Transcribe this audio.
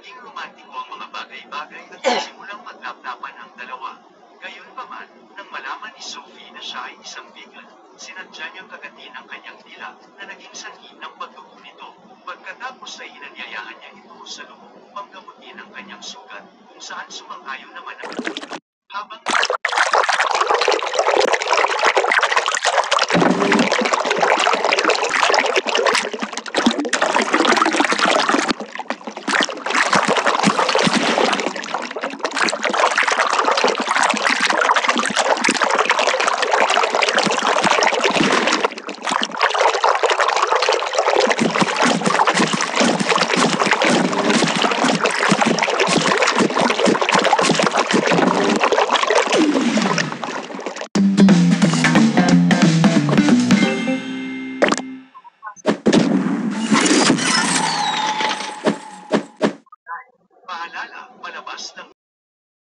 Naging romantiko ang mga bagay-bagay at nagsimulang maglaplapan ang dalawa. Gayunpaman, nang malaman ni Sophie na siya ay isang bigat, sinadya niyang kagatin ang kanyang dila na naging sanhi ng pagdugo nito. Pagkatapos ay inanyayahan niya ito sa loob upang gamutin ang kanyang sugat, kung saan sumang-ayon naman ang habang